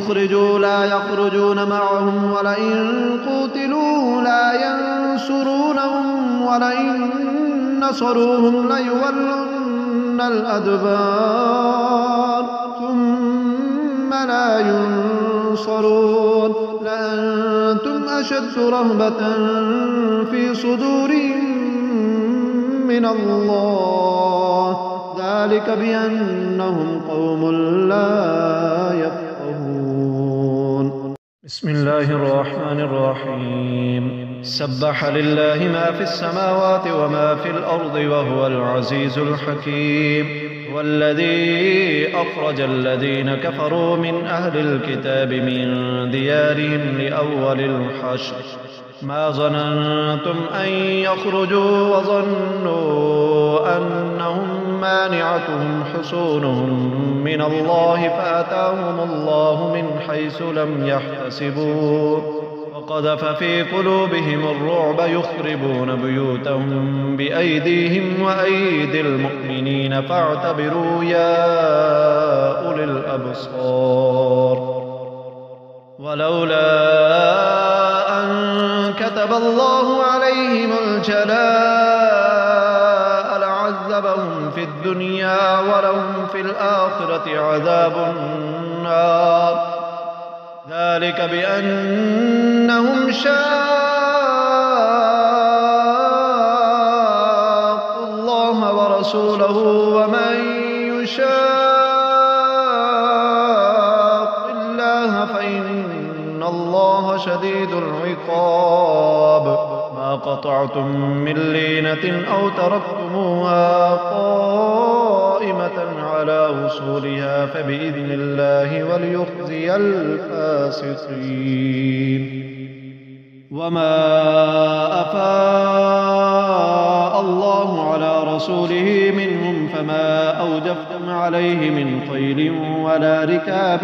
أخرجوا لا يخرجون معهم ولئن قوتلوا لا ينصرونهم ولئن نصروهم ليولن الأدبار ثم لا ينصرون لأنتم أشد رهبة في صدورهم من الله ذلك بأنهم قوم لا يفقهون. بسم الله الرحمن الرحيم. سبح لله ما في السماوات وما في الأرض وهو العزيز الحكيم. والذي أخرج الذين كفروا من أهل الكتاب من ديارهم لأول الحشر ما ظننتم أن يخرجوا وظنوا أنهم مانعتهم حصونهم من الله فأتاهم الله من حيث لم يحتسبوا وقذف في قلوبهم الرعب يخربون بيوتهم بأيديهم وأيدي المؤمنين فاعتبروا يا أولي الأبصار. ولولا أن كتب الله عليهم الجلاء لعذبهم في الدنيا ولهم في الآخرة عذاب النار ذلك بأنهم شاقوا الله ورسوله ومن يشاق الله فإن الله شديد العقاب. ما قطعتم من لينة أو تركتموها قائمة على وصولها فبإذن الله وليخزي الفاسقين. وما أفاء الله على رسوله منهم فما أوجفتم عليه من خيل ولا ركاب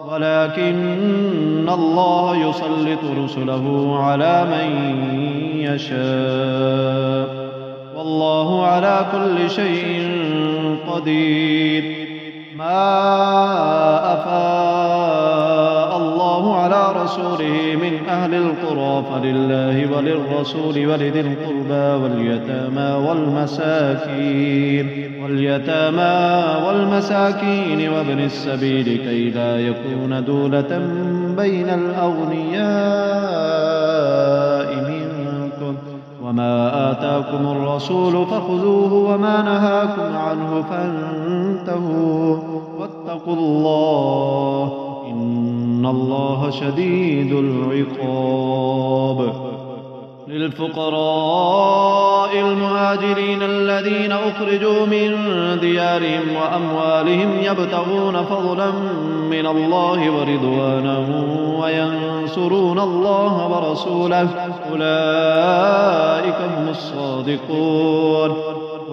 ولكن الله يسلط رسله على من يشاء والله على كل شيء قدير. ما أفاء الله على رسوله من أهل القرى فلله وللرسول ولذي القربى واليتامى والمساكين وابن السبيل كي لا يكون دولة بين الأغنياء منكم وما آتاكم الرسول فخذوه وما نهاكم عنه فانتهوا واتقوا الله إن الله شديد العقاب. للفقراء المهاجرين الذين أخرجوا من ديارهم وأموالهم يبتغون فضلا من الله ورضوانا وينصرون الله ورسوله أولئك هم الصادقون.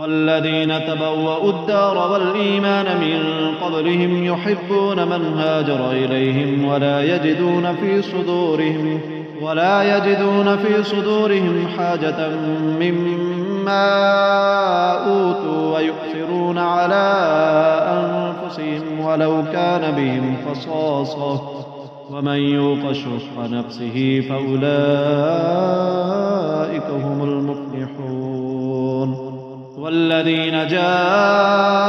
والذين تبوأوا الدار والإيمان من قبلهم يحبون من هاجر إليهم ولا يجدون في صدورهم حاجة مما أوتوا ويؤثرون على أنفسهم ولو كان بهم خصاصة ومن يوق شح نفسه فأولئك هم المفلحون. والذين جاءوا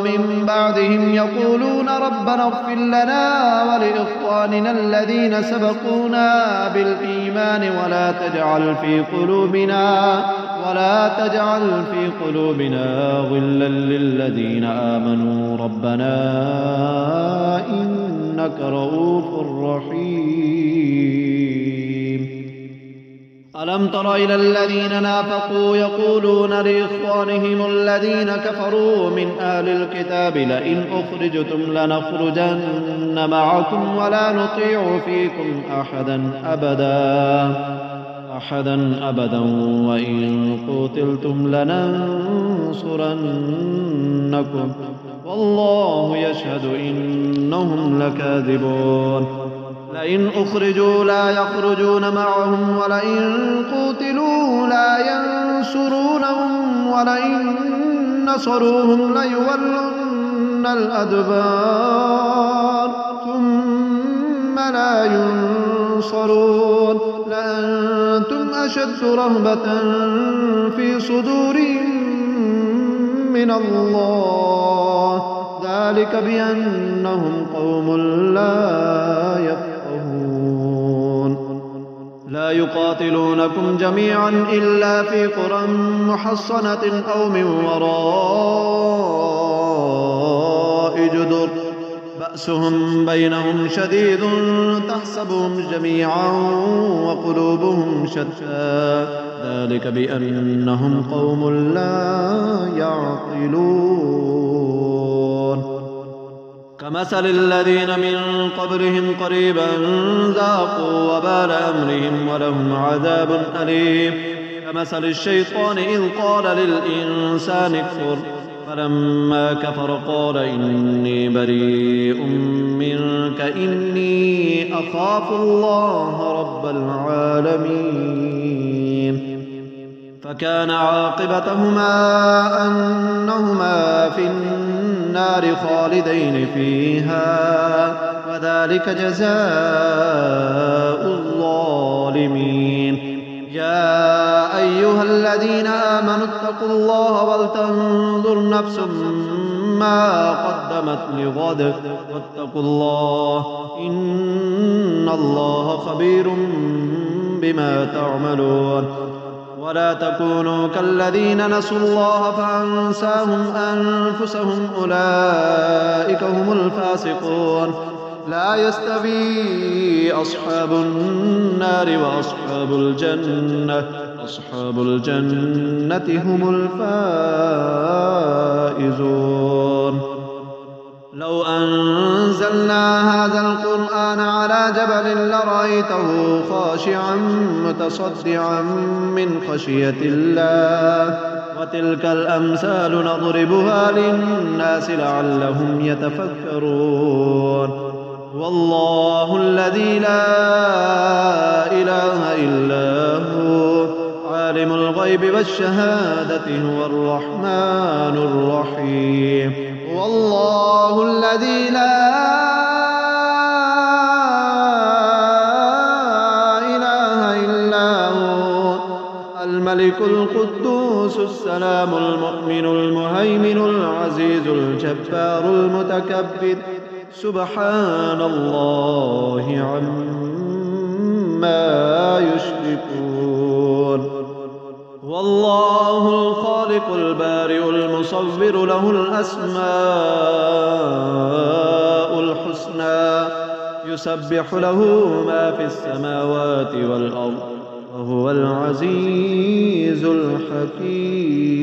من بعدهم يقولون ربنا اغفر لنا ولإخواننا الذين سبقونا بالإيمان ولا تجعل في قلوبنا غلا للذين آمنوا ربنا إنك رؤوف رحيم. ألم تر إلى الذين نافقوا يقولون لإخوانهم الذين كفروا من أهل الكتاب لئن أخرجتم لنخرجن معكم ولا نطيع فيكم أحدا أبدا وإن قتلتم لننصرنكم والله يشهد إنهم لكاذبون. لئن أخرجوا لا يخرجون معهم ولئن قوتلوا لا ينصرونهم ولئن نصروهم ليولن الأدبار ثم لا ينصرون لأنتم أشد رهبة في صدورهم من الله ذلك بأنهم قوم لا يفقهون لا يقاتلونكم جميعا إلا في قرى محصنة أو من وراء جدر بأسهم بينهم شديد تحسبهم جميعا وقلوبهم شتى ذلك بأنهم قوم لا يعقلون كمثل الذين من قبلهم قريبا ذاقوا وبال أمرهم ولهم عذاب أليم كمثل الشيطان إذ قال للإنسان اكفر فلما كفر قال إني بريء منك إني أخاف الله رب العالمين فكان عاقبتهما أنهما في النار خالدين فيها وذلك جزاء الظالمين يا أيها الذين آمنوا اتقوا الله ولتنظر نفس ما قدمت لغد واتقوا الله إن الله خبير بما تعملون ولا تكونوا كالذين نسوا الله فأنساهم أنفسهم أولئك هم الفاسقون لا يستوي أصحاب النار وأصحاب الجنة هم الفائزون لو أنزلنا هذا القرآن على جبل لرأيته خاشعا متصدعا من خشية الله وتلك الأمثال نضربها للناس لعلهم يتفكرون والله الذي لا إله إلا هو عالم الغيب والشهادة هو الرحمن الرحيم والله الذي لا إله إلا هو الملك القدوس السلام المؤمن المهيمن العزيز الجبار المتكبر سبحان الله عما يشركون والله الخالق البارئ المصور له الأسماء الحسنى يسبح له ما في السماوات والأرض وهو العزيز الحكيم